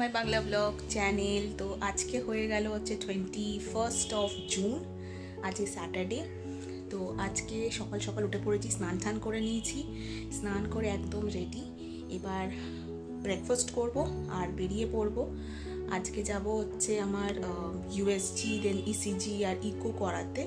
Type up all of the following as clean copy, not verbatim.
মাই Bangla blog channel. তো আজকে হয়ে গেল হচ্ছে 21 জুন, আজকে স্যাটারডে। তো আজকে সকাল সকাল উঠে পড়েছি, স্নান টান করে নিয়েছি, স্নান করে একদম রেডি। এবার ব্রেকফাস্ট করব আর বেরিয়ে পড়ব। আজকে যাব হচ্ছে আমার ইউএসজি, দেন ইসিজি আর ইকো করাতে।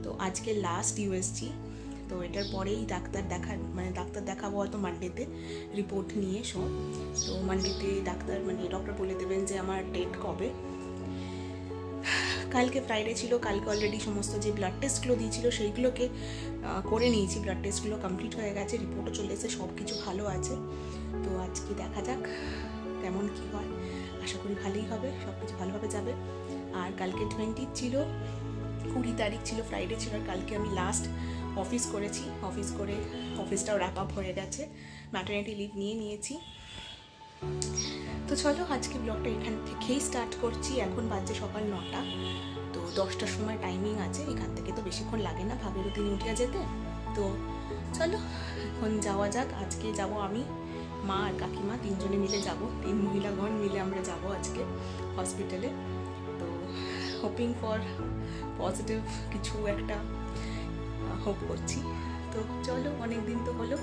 তো আজকে লাস্ট ইউএসজি। তো এটার পরেই ডাক্তার দেখাবো হয়তো মানডেতে রিপোর্ট নিয়ে সব। তো মানডেতে ডক্টর বলে দেবেন যে আমার ডেট কবে। কালকে ফ্রাইডে ছিল, কালকে অলরেডি সমস্ত যে ব্লাড টেস্টগুলো দিয়েছিল সেইগুলোকে করে নিয়েছি। ব্লাড টেস্টগুলো কমপ্লিট হয়ে গেছে, রিপোর্টও চলে এসে, সব কিছু ভালো আছে। তো আজকে দেখা যাক কেমন কী হয়, আশা করি ভালোই হবে, সব কিছু ভালোভাবে যাবে। আর কালকে 20 ছিল, 20 তারিখ ছিল, ফ্রাইডে ছিল। আর কালকে আমি লাস্ট অফিস করেছি, অফিস করে অফিসটাও র্যাপ আপ হয়ে গেছে, ম্যাটারনিটি লিভ নিয়েছি। তো চলো আজকে ব্লগটা এখান থেকেই স্টার্ট করছি। এখন বাজছে সকাল 9টা, তো 10টার সময় টাইমিং আছে। এখান থেকে তো বেশিক্ষণ লাগে না ভাবেরও দিন উঠিয়া যেতে। তো চলো এখন যাওয়া যাক। আজকে যাব আমি, মা আর কাকিমা, 3 জনে মিলে যাব, 3 মহিলাগণ মিলে আমরা যাব আজকে হসপিটালে। তো হোপিং ফর পজিটিভ কিছু একটা হোপ করছি। তো চলো, অনেক দিন তো হলো,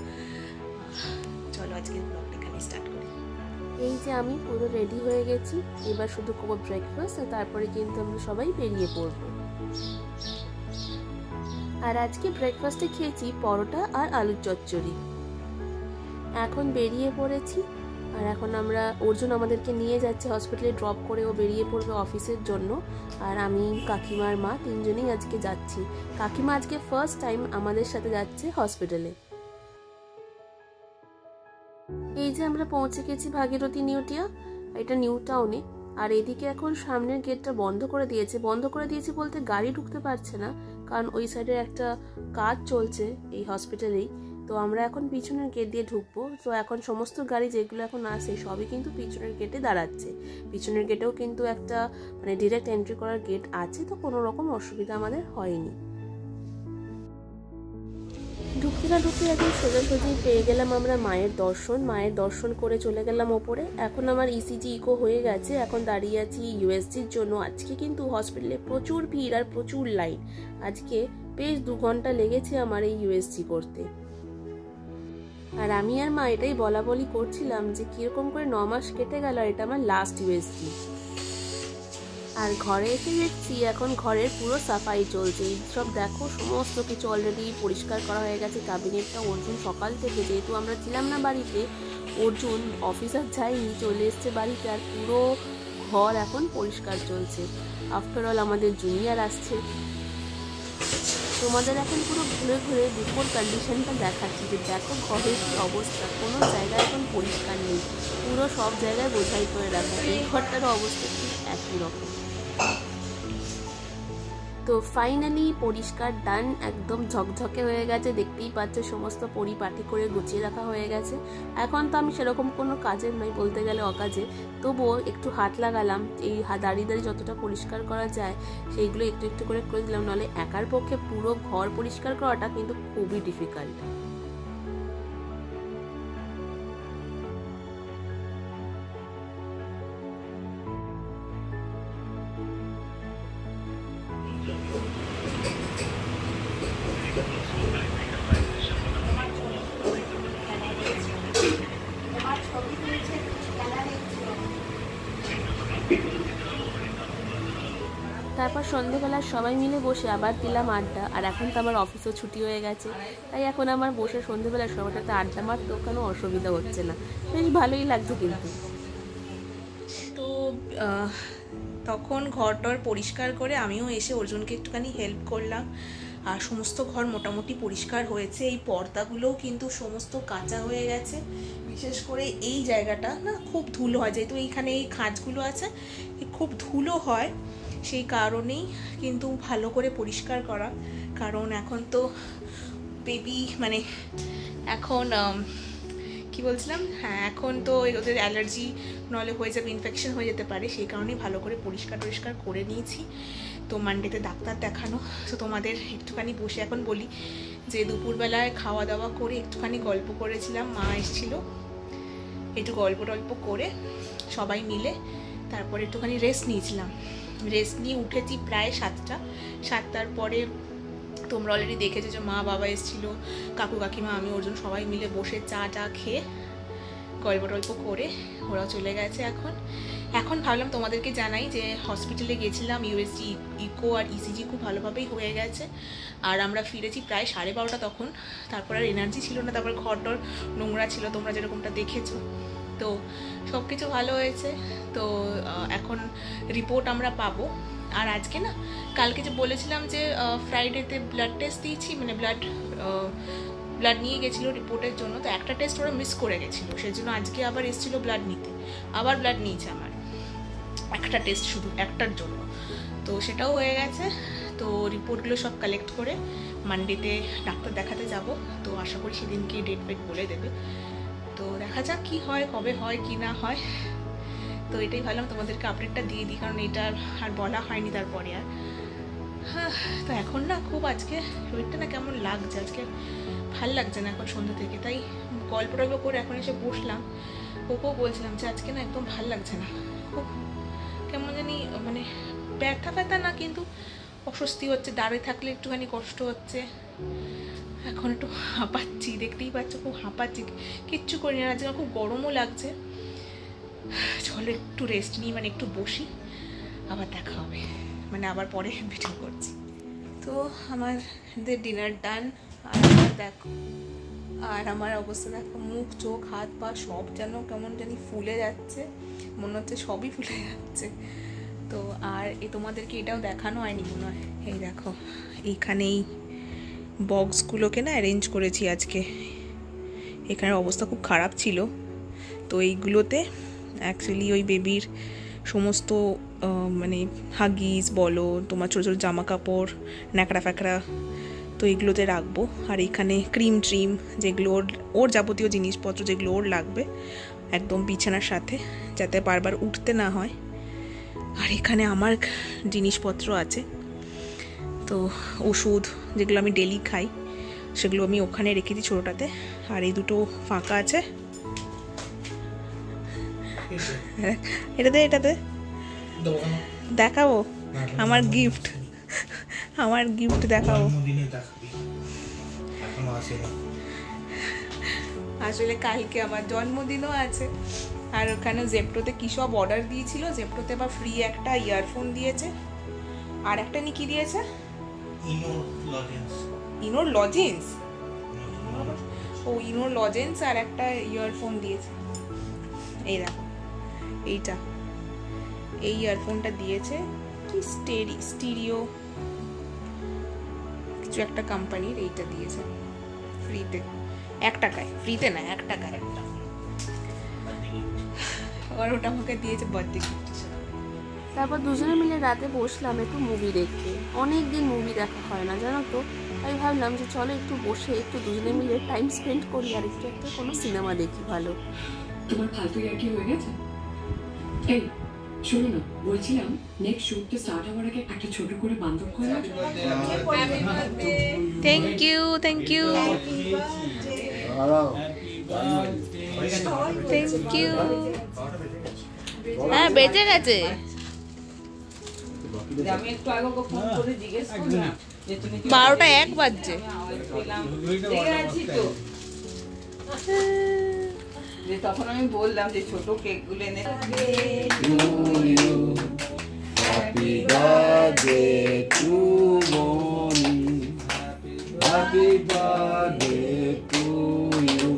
চলো আজকে ব্লগটা এখানে স্টার্ট করি। এই যে আমি পুরো রেডি হয়ে গেছি, এবার শুধু করবো ব্রেকফাস্ট, তারপরে কিন্তু আমরা সবাই বেরিয়ে পড়বো। আর আজকে ব্রেকফাস্টে খেয়েছি পরোটা আর আলুর চচ্চড়ি। এখন বেরিয়ে পড়েছি, আর এখন আমরা অর্জুন আমাদেরকে নিয়ে যাচ্ছে হসপিটালে, ড্রপ করে ও বেরিয়ে পড়বে অফিসের জন্য। আর আমি, কাকিমার মা, 3 জনেই আজকে যাচ্ছি। কাকিমা আজকে ফার্স্ট টাইম আমাদের সাথে যাচ্ছে হসপিটালে। এই যে আমরা পৌঁছে গেছি ভাগীরথী নিউটিয়া, এটা নিউ টাউনে। আর এদিকে এখন সামনের গেটটা বন্ধ করে দিয়েছে বলতে গাড়ি ঢুকতে পারছে না, কারণ ওই সাইডে একটা কাজ চলছে এই হসপিটালেই। তো আমরা এখন পিছনের গেট দিয়ে ঢুকবো। তো এখন সমস্ত গাড়ি যেগুলো এখন আসে সবই কিন্তু পিছনের গেটে দাঁড়াচ্ছে। পিছনের গেটেও কিন্তু একটা ডিরেক্ট এন্ট্রি করার গেট আছে, তো কোনো রকম অসুবিধা আমাদের হয়নি। ঢুকতে না ঢুকতে একদম সোজাসুজি পেয়ে গেলাম আমরা মায়ের দর্শন করে চলে গেলাম ওপরে। এখন আমার ইসিজি ইকো হয়ে গেছে, এখন দাঁড়িয়ে আছি ইউএসজির জন্য। আজকে কিন্তু হসপিটালে প্রচুর ভিড় আর প্রচুর লাইন। আজকে বেশ 2 ঘন্টা লেগেছে আমার এই ইউএসজি করতে। আর আমি আর মা এটাই বলি করছিলাম যে কিরকম করে 9 মাস কেটে গেল, এটা আমার লাস্ট ইউএসজি। আর ঘরে এসে দেখছি এখন ঘরের পুরো সাফাই চলছে। সব দেখো, সমস্ত কিছু অলরেডি পরিষ্কার করা হয়ে গেছে। ক্যাবিনেটটা অর্জুন সকাল থেকে, যেহেতু আমরা ছিলাম না বাড়িতে, অর্জুন অফিসার যায়নি, চলে এসছে বাড়িতে। আর পুরো ঘর এখন পরিষ্কার চলছে। আফটার অল আমাদের জুনিয়র আসছে। তোমাদের এখন পুরো ঘুরে ঘুরে বিফোর কন্ডিশনটা দেখাচ্ছি, যে দেখো ঘরের কি অবস্থা, কোনো জায়গায় এখন পরিষ্কার নেই, পুরো সব জায়গায় বোঝাই করে রাখা। এই ঘরটারও অবস্থা ঠিক একই রকম। তো ফাইনালি পরিষ্কার ডান, একদম ঝকঝকে হয়ে গেছে। দেখতেই পাচ্ছ সমস্ত পরিপাটি করে গুছিয়ে রাখা হয়ে গেছে। এখন তো আমি সেরকম কোনো কাজের নই, বলতে গেলে অকাজে, তবুও একটু হাত লাগালাম। এই দাঁড়িয়ে যতটা পরিষ্কার করা যায় সেইগুলো একটু একটু করে দিলাম, নাহলে একার পক্ষে পুরো ঘর পরিষ্কার করাটা কিন্তু খুবই ডিফিকাল্ট। তারপর সন্ধ্যেবেলা সবাই মিলে বসে আবার দিলাম আড্ডা। আর এখন তো আমার অফিসও ছুটি হয়ে গেছে, তাই এখন আমার বসে সন্ধ্যেবেলা সবার সাথে আড্ডা মারতেও কোনো অসুবিধা হচ্ছে না, বেশ ভালোই লাগছে। কিন্তু তো তখন ঘরটর পরিষ্কার করে আমিও এসে অর্জুনকে একটুখানি হেল্প করলাম। আর সমস্ত ঘর মোটামুটি পরিষ্কার হয়েছে। এই পর্দাগুলোও কিন্তু সমস্ত কাঁচা হয়ে গেছে। বিশেষ করে এই জায়গাটা না খুব ধুলো হয়, যেহেতু এইখানে এই খাঁজগুলো আছে, খুব ধুলো হয়, সেই কারণেই কিন্তু ভালো করে পরিষ্কার করা। কারণ এখন তো বেবি এখন কি বলছিলাম, হ্যাঁ, এখন তো ওদের অ্যালার্জি নাহলে হয়ে যাবে, ইনফেকশন হয়ে যেতে পারে, সেই কারণেই ভালো করে পরিষ্কার করে নিয়েছি। তো মানডেতে ডাক্তার দেখানো। তো তোমাদের একটুখানি বসে এখন বলি যে দুপুরবেলায় খাওয়া দাওয়া করে একটুখানি গল্প করেছিলাম, মা এসেছিলো, একটু গল্প টল্প করে সবাই মিলে। তারপরে একটুখানি রেস্ট নিয়েছিলাম, রেস্ট নিয়ে উঠেছি প্রায় 7টার পরে। তোমরা অলরেডি দেখেছো যে মা বাবা এসেছিলো, কাকু কাকিমা, আমি ওর জন্য সবাই মিলে বসে চা খেয়ে গল্প টল্প করে ওরাও চলে গেছে। এখন ভাবলাম তোমাদেরকে জানাই যে হসপিটালে গেছিলাম, ইউএসজি ইকো আর ইসিজি খুব ভালোভাবেই হয়ে গেছে। আর আমরা ফিরেছি প্রায় 12:30 তখন। তারপর আর এনার্জি ছিল না, তারপর ঘরটর নোংরা ছিল তোমরা যেরকমটা দেখেছো। তো সব কিছু ভালো হয়েছে। তো এখন রিপোর্ট আমরা পাবো। আর আজকে না, কালকে যে বলেছিলাম যে ফ্রাইডেতে ব্লাড টেস্ট দিয়েছি, মানে ব্লাড নিয়ে গেছিলো রিপোর্টের জন্য, তো একটা টেস্ট ওরা মিস করে গেছিলো, সেই জন্য আজকে আবার এসেছিলো ব্লাড নিতে। আবার ব্লাড নিয়েছে আমার, একটা টেস্ট শুধু একটার জন্য। তো সেটাও হয়ে গেছে। তো রিপোর্টগুলো সব কালেক্ট করে মানডেতে ডাক্তার দেখাতে যাব। তো আশা করি সেদিনকে ডেট ফেট বলে দেবে। তো দেখা যাক কী হয়, কবে হয় কি না হয়। তো এটাই ভাবলাম তোমাদেরকে আপডেটটা দিয়ে দিই, কারণ এটা আর বলা হয়নি তারপরে আর। হ্যাঁ, তো এখন না খুব আজকে শরীরটা না কেমন লাগছে, আজকে ভাল লাগছে না এখন সন্ধ্যা থেকে। তাই গল্প টল্প করে এখন এসে বসলাম, ওকেও বলছিলাম যে আজকে না একদম ভাল লাগছে না, খুব কেমন জানি, মানে ব্যথা না, কিন্তু অস্বস্তি হচ্ছে, দাঁড়িয়ে থাকলে একটুখানি কষ্ট হচ্ছে। এখন একটু হাঁপাচ্ছি, দেখতেই পাচ্ছ খুব হাঁপাচ্ছি, কিচ্ছু করি না। আজকে খুব গরমও লাগছে। চলো একটু রেস্ট নিই, মানে একটু বসি, আবার দেখা হবে, মানে আবার পরে ভিডিও করছি। তো আমাদের ডিনার ডান। আর আমার অবস্থা দেখো, মুখ চোখ হাত পা সব যেন কেমন জানি ফুলে যাচ্ছে, মনে হচ্ছে সবই ফুলে যাচ্ছে। তো আর তোমাদেরকে এটাও দেখানো হয়নি মনে হয়, এই দেখো এইখানেই বক্সগুলোকে না অ্যারেঞ্জ করেছি আজকে। এখানের অবস্থা খুব খারাপ ছিল, তো এইগুলোতে অ্যাকচুয়ালি ওই বেবির সমস্ত মানে হাগিস বলো, তোমার ছোটো ছোটো জামা কাপড়, ন্যাকড়া ফ্যাকড়া, তো এইগুলোতে রাখবো। আর এখানে ক্রিম ট্রিম, যেগুলো ওর যাবতীয় জিনিসপত্র যেগুলো ওর লাগবে একদম বিছানার সাথে, যাতে বারবার উঠতে না হয়। আর এখানে আমার জিনিসপত্র আছে, তো ওষুধ যেগুলো আমি ডেলি খাই সেগুলো আমি ওখানে রেখেছি ছোটোটাতে। আর এই দুটো ফাঁকা আছে, এটাতে দেখাবো আমার গিফট, দেখাবো। আসলে কালকে আমার জন্মদিনও আছে। আর ওখানে জেপ্টোতে কী সব অর্ডার দিয়েছিল, জেপ্টোতে আবার ফ্রি একটা ইয়ারফোন দিয়েছে, আর একটা নি কি দিয়েছে, ইনোর লজেন্স, ও ইনোর লজেন্স, আর একটা ইয়ারফোন দিয়েছে। এই দেখো এইটা, এই ইয়ারফোনটা দিয়েছে, কি স্টিরিও কিছু একটা কোম্পানির, এইটা দিয়েছে ফ্রিতে, 1 টাকায়, ফ্রিতে না 1 টাকার একটা। আর ওটা আমাকে দিয়েছে বার্থডে গিফট। তারপর দুজনে মিলে রাতে বসলাম একটু মুভি দেখতে। অনেক দিন মুভি দেখা হয় না জানো তো, তাই ভাবলাম যে চলো একটু বসে একটু দুজনে মিলে টাইম স্পেন্ড করি, আর একটু একটা কোনো সিনেমা দেখি। ভালো, তোমার ফালতু ইয়ার কি হয়ে গেছে? এই শোনো না, বলছিলাম নেক্সট শুটটা স্টার্ট হওয়ার আগে একটা ছোট করে বান্ধব করে থ্যাংক ইউ থ্যাংক ইউ হ্যাঁ, বেঁচে গেছে। আমি একটু আগে ওকে ফোন করে জিজ্ঞেস করলাম যে তুমি 12টা 1 বাজছে। তখন আমি বললাম যে ছোট কেক গুলো এনে Happy birthday to Moni. Happy birthday to you.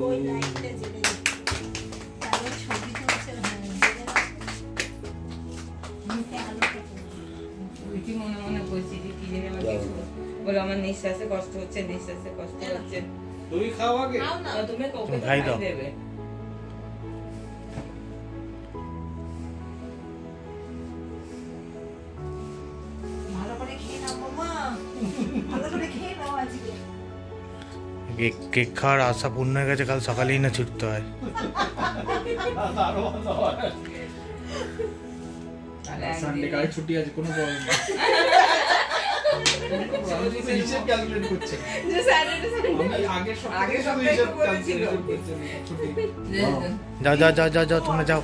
মনে মনে বলছি যে কি জানি আমার কিছু বলে, আমার নিঃশ্বাসে কষ্ট হচ্ছে, তুই খাও আগে, তুমি কাউকে খাই দাও। দেবে। কেক খাওয়ার আশা পূর্ণ হয়ে গেছে, কাল সকালেই না ছুটতে হয়। সানডে কাল ছুটি আছে, কোনো প্রবলেম না। হিসেব ক্যালকুলেট করছে যে স্যাটারডে আমি আগে সব হিসেব ক্যালকুলেট করছে ছুটি। যাও তোমরা যাও।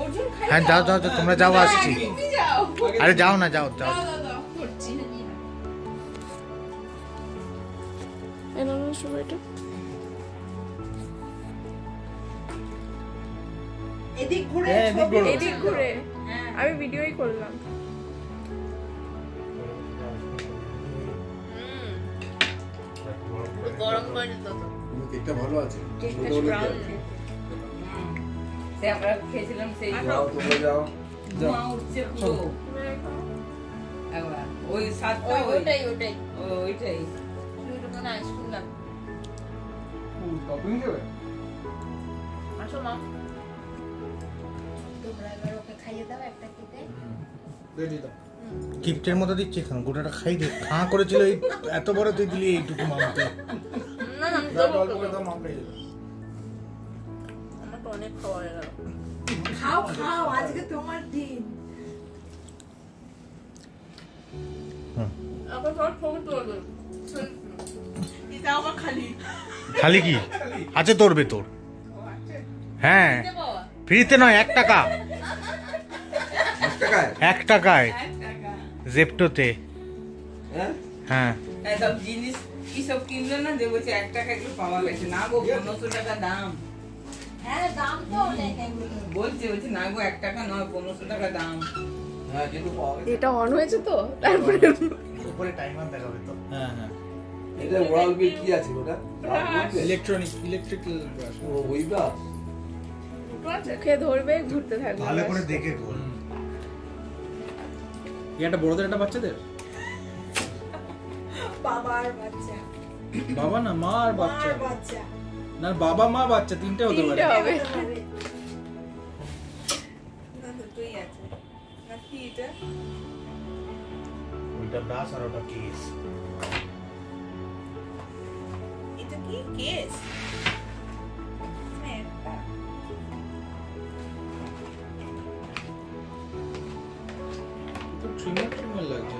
ওর হ্যাঁ যাও যাও যাও, তোমরা যাও, আসছি। আরে যাও না, যাও যাও। এদিক ঘুরে হ্যাঁ, এদিক ঘোরো। এদিক ঘুরে আমি ভিডিওই করলাম। গরম করে তো কেকটা ভালো আছে। সে আমরা খেয়েছিলাম সেই তোমরা যাও। ধোঁয়া উঠছে পুরো একবার ওই সাতটা ওইটাই ওটাই ওইটাই আইসক্রিম লাগবে। টপিং দেবে? আসো মা। রেডি দাও। গিফটের মতো দিচ্ছি এখন, গোটাটা খাই দে। খাঁ করেছিল, এই এত বড় তুই দিলি এইটুকু মামাকে। না না দাও, অল্প করে দাও, মাম খাইয়ে দেবে। আমার তো অনেক খাওয়া হয়ে গেল। খাও খাও, আজকে তোমার দিন। আবার সব ছবি তুলবে। এটা আবার খালি। খালি কি আছে তোর ভেতর? হ্যাঁ, ফ্রিতে নয়, 1 টাকা। 1 টাকায়? 1 টাকায় জেপ্টোতে। হ্যাঁ? হ্যাঁ, সব জিনিস কি সব কিনলো না যে বলছে 1 টাকা এগুলো পাওয়া গেছে না গো 1500 টাকা দাম। হ্যাঁ দাম তো অনেক। বলছে না গো 1 টাকা নয় 1500 টাকা দাম। হ্যাঁ, কিন্তু পাওয়া গেছে। এটা অন হয়েছে তো তারপরে উপরে টাইমার দেখাবে তো। হ্যাঁ হ্যাঁ, এটা ওরাল বিট কি আছে ওটা? Electrical brush. ও ওই বা মুখে ধরবে ঘুরতে থাকবে। ভালো করে দেখে কর। এটা বড়দের, একটা বাচ্চাদের? বাবার বাচ্চা, বাবা না, মা আর বাচ্চা। মার বাচ্চা। না, বাবা মা বাচ্চা তিনটে হতে পারে। তিনটে হবে। না দুটোই আছে। না কি এটা? ওইটা ব্রাশ আর ওটা কেস। এটা কি কেস? একটা তো ট্রিমার লাগছে।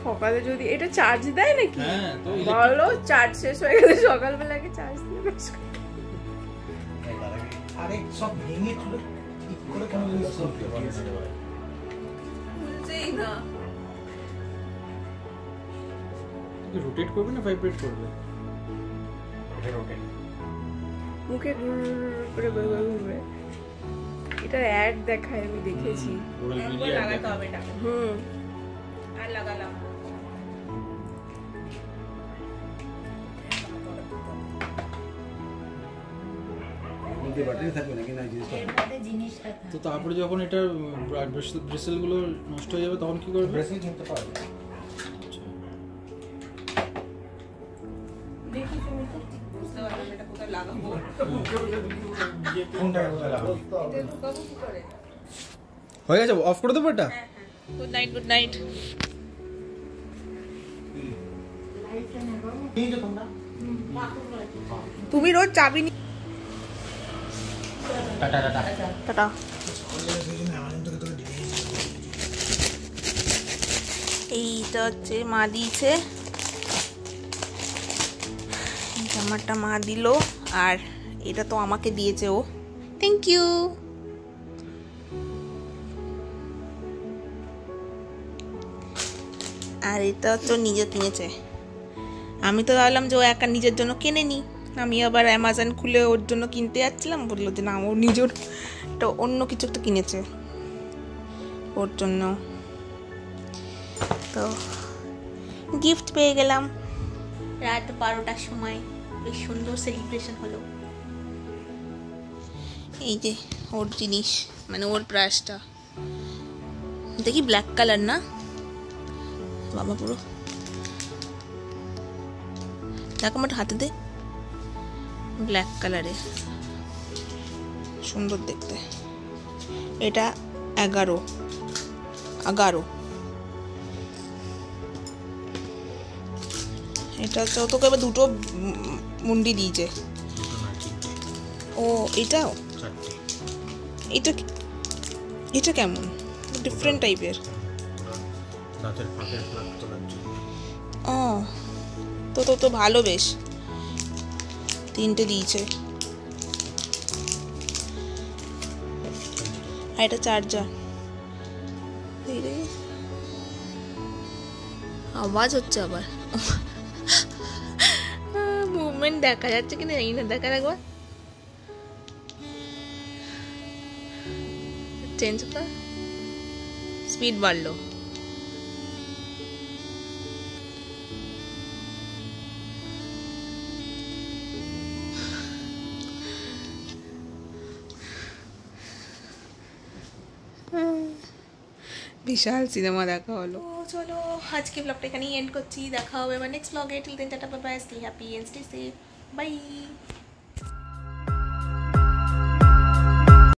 সকালে যদি এটা চার্জ দেয় নাকি? হ্যাঁ, তো বলো চার্জ শেষ হয়ে গেলে সকালবেলাকে চার্জ দিয়ে বসো। আরে সব ভেঙে চলে ঠিক করে কেন ইউজ করতে পারছে? বুঝছেই না। রোটেট করবে না ভাইব্রেট করবে? এটা রোটেট। মুখে ঘুর করে ঘুরবে। এটার অ্যাড দেখায়, আমি দেখেছি। একবার লাগাতে হবে এটা। হুম, আর লাগালাম। মধ্যে ব্যাটারি থাকবে নাকি না জিনিসটা? তো তারপরে যখন এটা ব্রেসেল গুলো নষ্ট হয়ে যাবে তখন কি করবে? ব্রেসিং কিনতে পারবে। দেখি তুমি তো ঠিক বুঝতে পারলাম এটা কোথায় লাগাবো। কোনটা লাগাবো? এটা ঢুকাবো কি করে? হয়ে গেছে, অফ করে দেবো এটা? Good night, good night. নিয়ে যাও তোমরা। তুমি রোজ চাবি নি। Tata tata. টাটা। এইটা হচ্ছে মা দিয়েছে, জামাটা মা দিল, আর এটা তো আমাকে দিয়েছে ও। Thank you. আর এটা হচ্ছে ও নিজে কিনেছে। আমি তো ভাবলাম যে ও একা নিজের জন্য কেনেনি, আমি আবার অ্যামাজন খুলে ওর জন্য কিনতে যাচ্ছিলাম, বললো যে না ও নিজের তো অন্য কিছু একটা কিনেছে ওর জন্য। তো গিফট পেয়ে গেলাম রাত 12টার সময়। বেশ সুন্দর সেলিব্রেশন হলো। এই যে ওর জিনিস, মানে ওর ব্রাশটা দেখি ব্ল্যাক কালার না বাবা, পুরো দেখ আমার হাতে দে, ব্ল্যাক কালারে সুন্দর দেখতে। এটা 11 এটা হচ্ছে, ও তোকে এবার দুটো মুন্ডি দিয়েছে। ও এটাও, এটা কেমন ডিফারেন্ট টাইপের। দাঁতের ফাঁকের প্লাগ তোলার জন্য। ও তো তো তো ভালো, বেশ 3টে দিয়েছে। আর এটা চার্জার। আওয়াজ হচ্ছে আবার, মুভমেন্ট দেখা যাচ্ছে কিনা এই না, দেখা একবার চেঞ্জ কর, স্পিড বাড়লো। বিশাল সিনেমা দেখা হলো। চলো আজকে ব্লগটা এখানেই এন্ড করছি, দেখা হবে আমার next blog. Till then tata bye bye, stay happy and stay safe, by.